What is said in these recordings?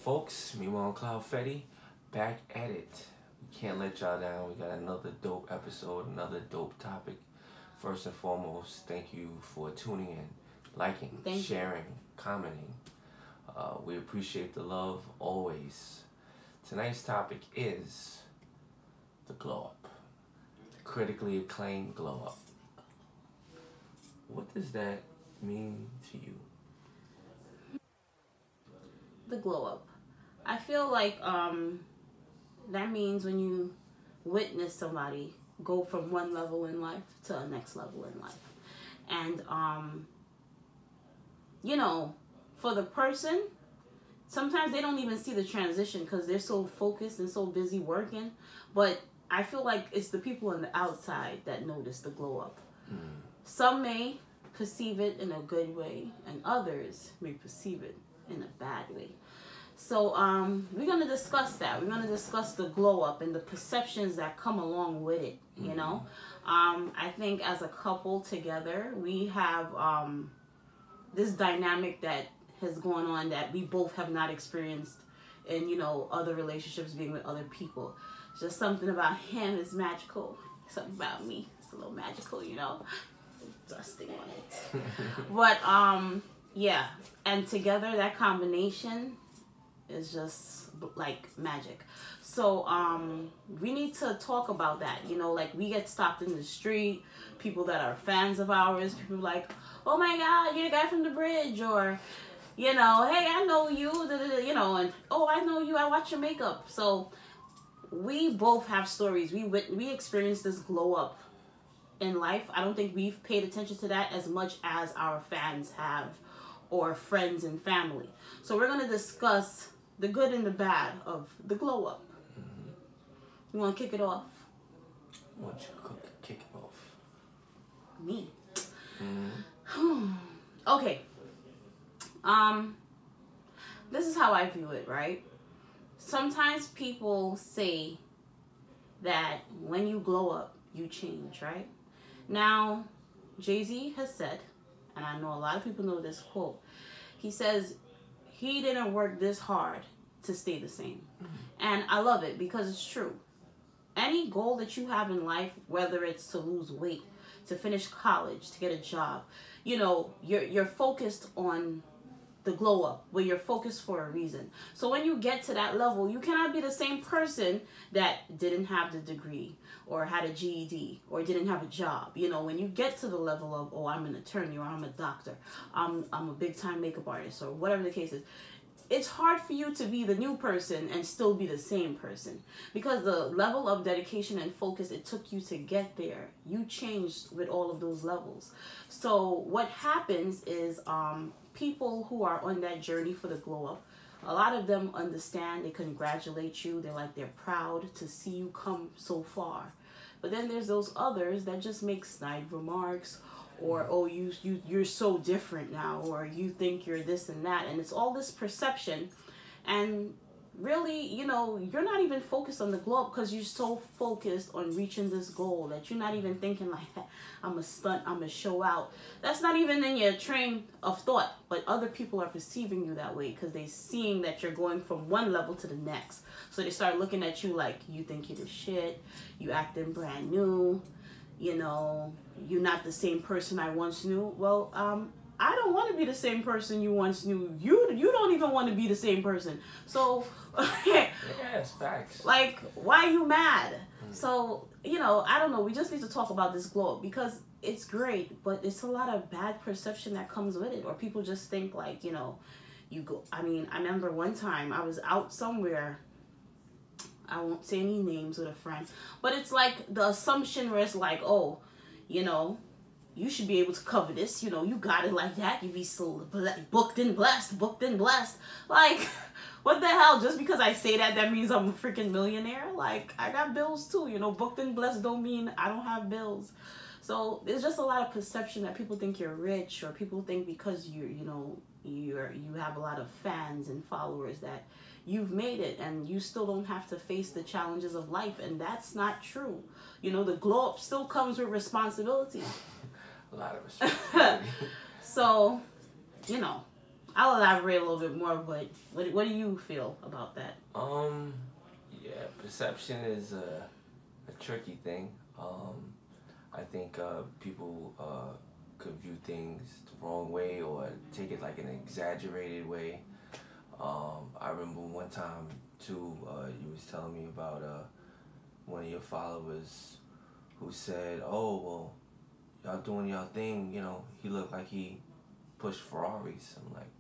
Folks, meanwhile, Cloud Fetty, back at it. We can't let y'all down. We got another dope episode, another dope topic. First and foremost, thank you for tuning in, liking, Thank you. sharing, commenting. We appreciate the love always. Tonight's topic is the glow up. Critically acclaimed glow up. What does that mean to you? The glow up. I feel like that means when you witness somebody go from one level in life to a next level in life. And you know, for the person, sometimes they don't even see the transition because they're so focused and so busy working. But I feel like it's the people on the outside that notice the glow up. Some may perceive it in a good way, and others may perceive it in a bad way. So we're going to discuss that. We're going to discuss the glow up and the perceptions that come along with it, you know. I think as a couple together, we have this dynamic that has gone on that we both have not experienced in, you know, other relationships, being with other people. Just something about him is magical. Something about me, it's a little magical, you know. Dusting on it. But yeah, and together that combination is just like magic. So we need to talk about that, you know. Like, we get stopped in the street, people that are fans of ours, people like, oh my god, you're the guy from the bridge, or you know, hey, I know you, you know, and oh, I know you, I watch your makeup. So we both have stories. We experienced this glow up in life. I don't think we've paid attention to that as much as our fans have, or friends and family. So we're going to discuss the good and the bad of the glow up. You want to kick it off? Why don't you kick it off? Me. Okay. This is how I view it, right? Sometimes people say that when you glow up, you change, right? Now, Jay-Z has said, and I know a lot of people know this quote, he says he didn't work this hard to stay the same. And I love it because it's true. Any goal that you have in life, whether it's to lose weight, to finish college, to get a job, you know, you're focused on the glow up, where you're focused for a reason. So when you get to that level, you cannot be the same person that didn't have the degree or had a GED or didn't have a job. You know, when you get to the level of, oh, I'm an attorney, or I'm a doctor, I'm a big time makeup artist, or whatever the case is, it's hard for you to be the new person and still be the same person, because the level of dedication and focus it took you to get there, you changed with all of those levels. So what happens is people who are on that journey for the glow up, a lot of them understand, they congratulate you, they're proud to see you come so far. But then there's those others that just make snide remarks, or oh, you're so different now, or you think you're this and that, and it's all this perception. And really, you know, you're not even focused on the glow up because you're so focused on reaching this goal that you're not even thinking like, I'm a stunt, I'm a show out. That's not even in your train of thought, but other people are perceiving you that way because they're seeing that you're going from one level to the next. So they start looking at you like, you think you're the shit, you acting brand new, you know, you're not the same person I once knew. Well, I don't want to be the same person you once knew. You don't even want to be the same person. So, Yes, facts. like, why are you mad? So, you know, I don't know. We just need to talk about this glow up because it's great, but it's a lot of bad perception that comes with it. Or people just think like, you know, you go. I mean, I remember one time I was out somewhere. I won't say any names with a friend, but it's like the assumption where it's like, oh, you know, you should be able to cover this. You know, you got it like that. You be so booked and blessed, booked and blessed. Like, what the hell? Just because I say that, that means I'm a freaking millionaire? Like, I got bills too. You know, booked and blessed don't mean I don't have bills. So there's just a lot of perception that people think you're rich, or people think because you have a lot of fans and followers that you've made it and you still don't have to face the challenges of life, and that's not true. You know, the glow up still comes with responsibility. A lot of responsibility. So, you know, I'll elaborate a little bit more, but what do you feel about that? Yeah, perception is a tricky thing. I think people could view things the wrong way or take it like an exaggerated way. I remember one time too, you was telling me about one of your followers who said, "Oh well, y'all doing y'all thing. You know, he looked like he pushed Ferraris." I'm like,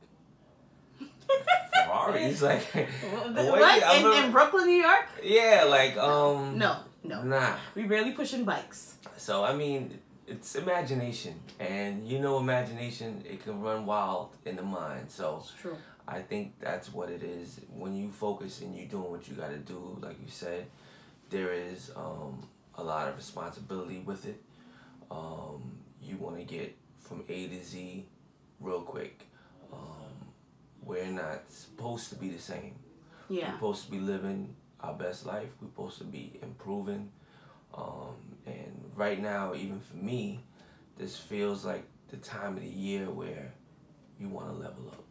Ferraris, like what in Brooklyn, New York? Yeah, like No, nah. We barely pushing bikes. So I mean, it's imagination, and imagination, it can run wild in the mind. So It's true. I think that's what it is. When you focus and you doing what you got to do, like you said, there is a lot of responsibility with it. You want to get from A to Z real quick. We're not supposed to be the same. Yeah. We're supposed to be living our best life. We're supposed to be improving. And right now, even for me, this feels like the time of the year where you want to level up.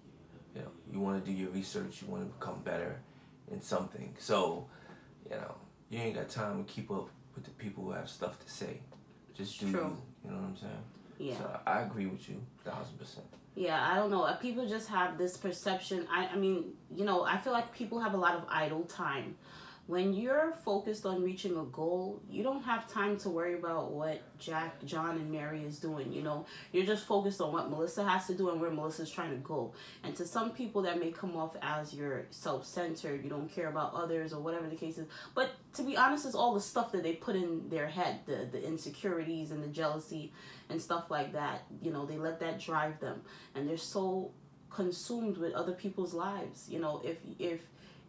You know, you want to do your research. You want to become better in something. So, you ain't got time to keep up with the people who have stuff to say. Just do True. you. You know what I'm saying? Yeah. So I agree with you 1,000%. Yeah, I don't know. People just have this perception. I mean, I feel like people have a lot of idle time. When you're focused on reaching a goal, you don't have time to worry about what Jack, John, and Mary is doing. You're just focused on what Melissa has to do and where Melissa's trying to go. And to some people, that may come off as you're self-centered. You don't care about others or whatever the case is. But to be honest, it's all the stuff that they put in their head, the insecurities and the jealousy and stuff like that. They let that drive them, and they're so consumed with other people's lives.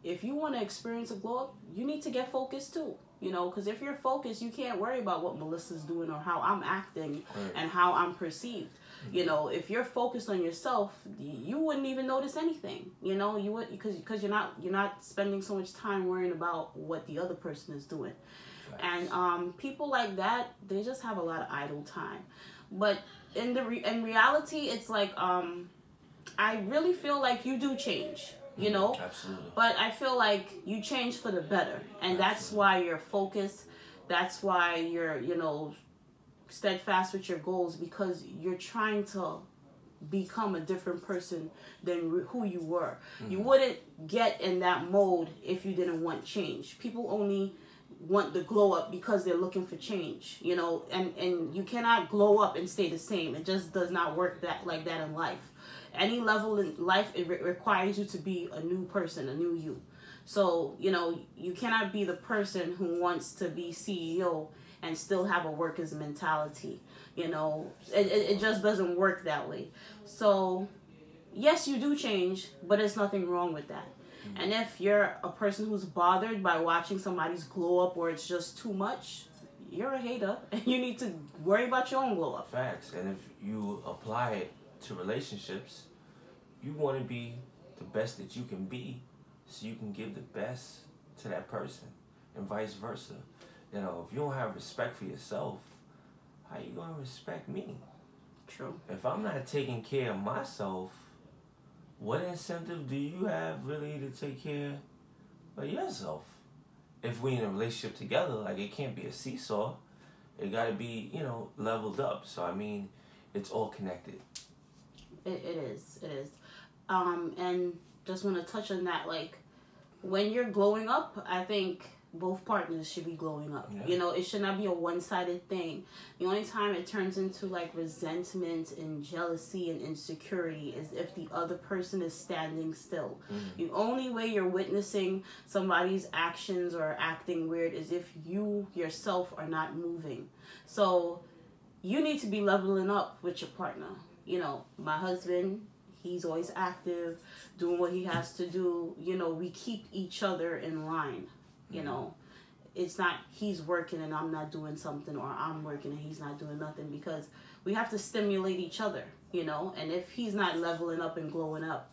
If you want to experience a glow up, you need to get focused too. Because if you're focused, you can't worry about what Melissa's doing or how I'm acting and how I'm perceived. If you're focused on yourself, you wouldn't even notice anything. You would, because you're not spending so much time worrying about what the other person is doing. And people like that, they just have a lot of idle time. But in reality, it's like I really feel like you do change. Absolutely. But I feel like you change for the better, and that's why you're focused. That's why you're steadfast with your goals, because you're trying to become a different person than who you were. You wouldn't get in that mode if you didn't want change. People only want the glow up because they're looking for change, and you cannot glow up and stay the same. It just does not work like that in life. Any level in life, it requires you to be a new person, a new you. So, you cannot be the person who wants to be CEO and still have a worker's mentality. It just doesn't work that way. So, yes, you do change, but there's nothing wrong with that. And if you're a person who's bothered by watching somebody's glow up or it's just too much, you're a hater, and you need to worry about your own glow up. Facts. And if you apply it to relationships, you want to be the best that you can be so you can give the best to that person, and vice versa. If you don't have respect for yourself, how you going to respect me? True. If I'm not taking care of myself, what incentive do you have really to take care of yourself? If we in a relationship together, like, it can't be a seesaw. It got to be, leveled up. So, I mean, it's all connected. It is. And just want to touch on that, like, when you're glowing up, I think both partners should be glowing up. Yeah. It should not be a one-sided thing. The only time it turns into like resentment and jealousy and insecurity is if the other person is standing still. The only way you're witnessing somebody's actions or acting weird is if you yourself are not moving. So you need to be leveling up with your partner. My husband, he's always active, doing what he has to do. We keep each other in line. It's not he's working and I'm not doing something, or I'm working and he's not doing nothing, because we have to stimulate each other, and if he's not leveling up and glowing up,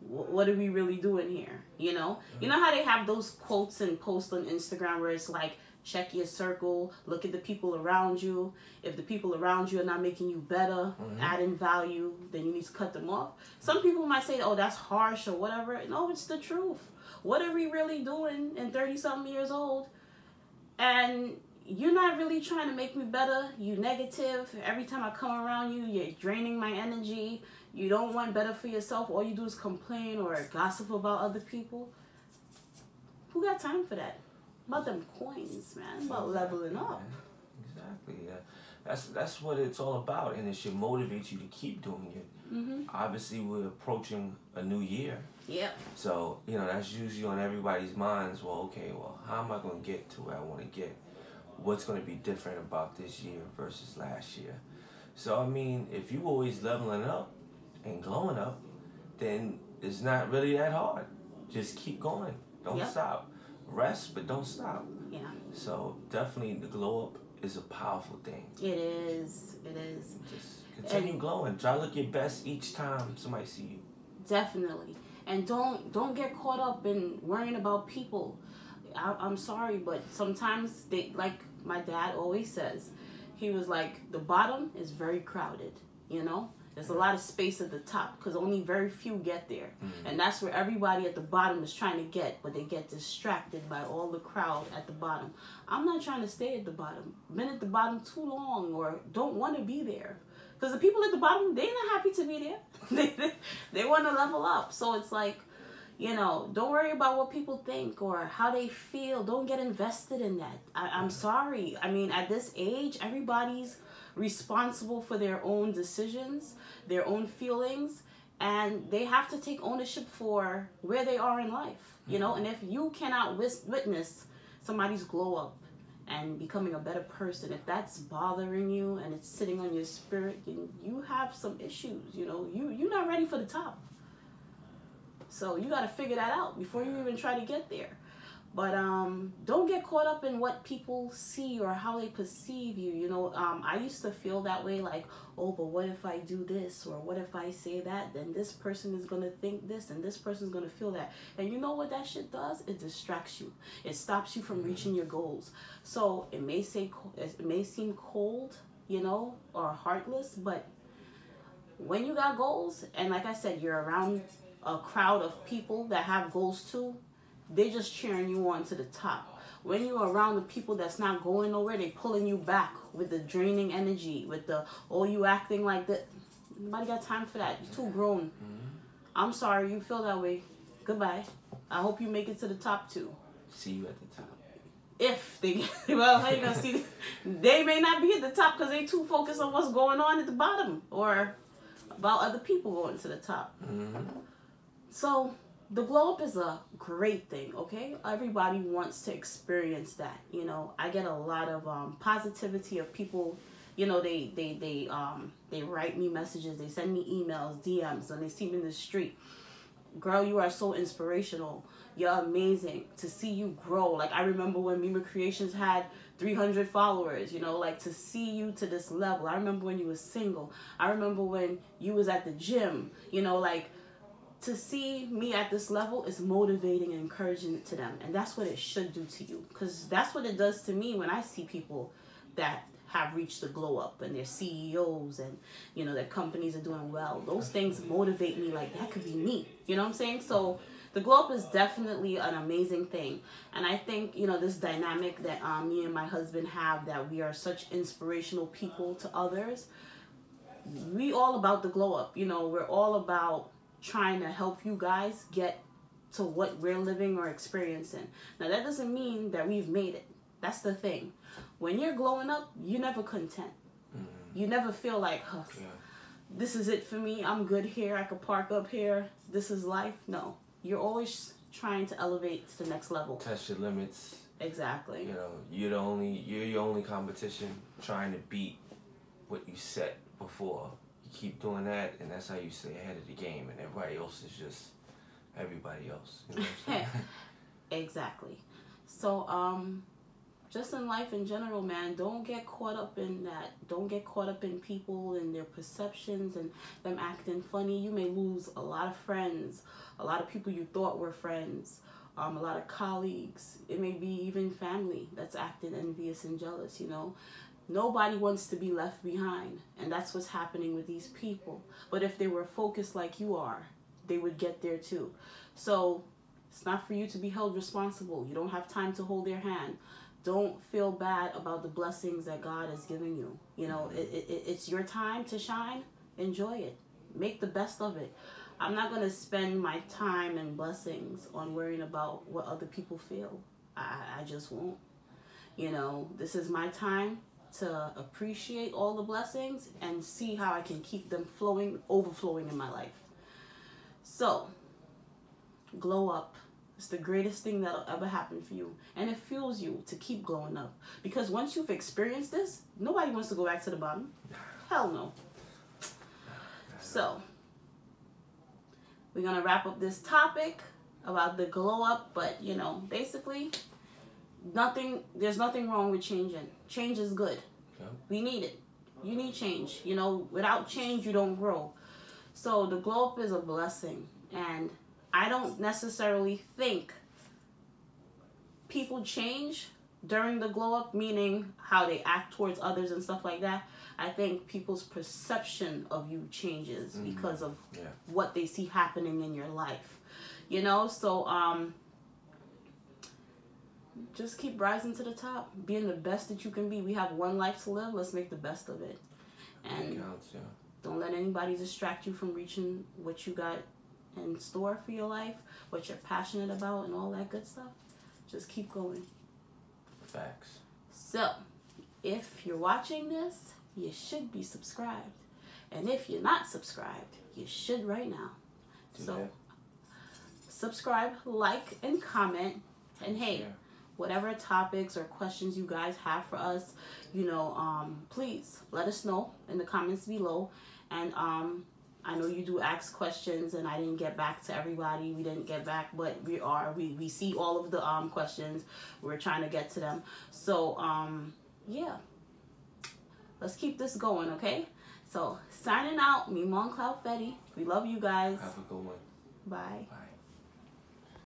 what are we really doing here? You know how they have those quotes and posts on Instagram where it's like, check your circle, look at the people around you. If the people around you are not making you better, adding value, then you need to cut them off. Some people might say, oh, that's harsh or whatever. No, it's the truth. What are we really doing in 30-something years old? And you're not really trying to make me better. You negative. Every time I come around you, you're draining my energy. You don't want better for yourself. All you do is complain or gossip about other people. Who got time for that? About them coins, man. About leveling up. Exactly. Yeah. That's what it's all about, and it should motivate you to keep doing it. Obviously, we're approaching a new year. Yep. So, that's usually on everybody's minds. Well, okay, how am I going to get to where I want to get? What's going to be different about this year versus last year? So, I mean, if you always leveling up and glowing up, then it's not really that hard. Just keep going. Don't stop. Rest, but don't stop. Yeah. So, definitely the glow up is a powerful thing. It is. It is. Just continue glowing. Try to look your best each time somebody see you. Definitely. And don't get caught up in worrying about people. I'm sorry, but sometimes they, like my dad always says, he was like, the bottom is very crowded, There's a lot of space at the top because only very few get there. And that's where everybody at the bottom is trying to get, but they get distracted by all the crowd at the bottom. I'm not trying to stay at the bottom. Been at the bottom too long or don't want to be there. Because the people at the bottom, they're not happy to be there. They want to level up. So it's like, don't worry about what people think or how they feel. Don't get invested in that. I'm sorry. I mean, at this age, everybody's responsible for their own decisions, their own feelings, and they have to take ownership for where they are in life, And if you cannot witness somebody's glow up and becoming a better person, if that's bothering you and it's sitting on your spirit, then you have some issues, You're not ready for the top. So you got to figure that out before you even try to get there. But don't get caught up in what people see or how they perceive you. I used to feel that way, like, oh, but what if I do this or what if I say that? Then this person is going to think this and this person is going to feel that. And you know what that shit does? It distracts you. It stops you from reaching your goals. So it may seem cold, or heartless, but when you got goals, and like I said, you're around a crowd of people that have goals too, they just cheering you on to the top. When you're around the people that's not going nowhere, they pulling you back with the draining energy, with the, oh, you acting like that. Nobody got time for that. You're too grown. I'm sorry you feel that way. Goodbye. I hope you make it to the top too. See you at the top. If they get, well, how you gonna see? They may not be at the top because they too focused on what's going on at the bottom or about other people going to the top. So the glow up is a great thing, okay? Everybody wants to experience that, I get a lot of positivity of people, they write me messages, they send me emails, DMs, when they see me in the street. Girl, you are so inspirational. You're amazing. To see you grow. Like, I remember when Mima Creations had 300 followers, like, to see you to this level. I remember when you were single. I remember when you was at the gym, like, to see me at this level is motivating and encouraging to them. And that's what it should do to you. Because that's what it does to me when I see people that have reached the glow up and they're CEOs and, their companies are doing well. Those things motivate me like, that could be me. You know what I'm saying? So the glow up is definitely an amazing thing. And I think, this dynamic that me and my husband have, that we are such inspirational people to others. We all about the glow up. We're all about trying to help you guys get to what we're living or experiencing. Now, that doesn't mean that we've made it. That's the thing. When you're glowing up, you're never content. You never feel like, this is it for me. I'm good here. I could park up here. This is life. No. You're always trying to elevate to the next level. Test your limits. Exactly. You're your only competition, trying to beat what you set before. Keep doing that, and that's how you stay ahead of the game, and everybody else is just everybody else. You know what I'm saying? Exactly. So just in life in general, man, don't get caught up in that. Don't get caught up in people and their perceptions and them acting funny. You may lose a lot of friends, a lot of people you thought were friends, a lot of colleagues. It may be even family that's acting envious and jealous, you know. Nobody wants to be left behind, and that's what's happening with these people. But if they were focused like you are, they would get there too. So it's not for you to be held responsible. You don't have time to hold their hand. Don't feel bad about the blessings that God has given you. You know, it's your time to shine. Enjoy it. Make the best of it. I'm not going to spend my time and blessings on worrying about what other people feel. I just won't. You know, this is my time to appreciate all the blessings and see how I can keep them overflowing in my life. So, glow up. It's the greatest thing that'll ever happen for you. And it fuels you to keep glowing up. Because once you've experienced this, nobody wants to go back to the bottom. Hell no. So, we're going to wrap up this topic about the glow up. But, you know, basically, there's nothing wrong with changing. Change is good. Yeah. We need it. You need change. You know, without change, you don't grow. So, the glow up is a blessing. And I don't necessarily think people change during the glow up, meaning how they act towards others and stuff like that. I think people's perception of you changes because of what they see happening in your life. You know, so just keep rising to the top, being the best that you can be. We have one life to live. Let's make the best of it. And don't let anybody distract you from reaching what you got in store for your life, what you're passionate about, and all that good stuff. Just keep going. Facts. So, if you're watching this, you should be subscribed. And if you're not subscribed, you should right now. So, subscribe, like, and comment. And hey, whatever topics or questions you guys have for us, you know, please let us know in the comments below. And I know you do ask questions, and I didn't get back to everybody. We didn't get back, but we see all of the questions. We're trying to get to them. So yeah, let's keep this going, okay? So signing out, me Mon Cloud Fetty. We love you guys. Have a good one. Bye. Bye.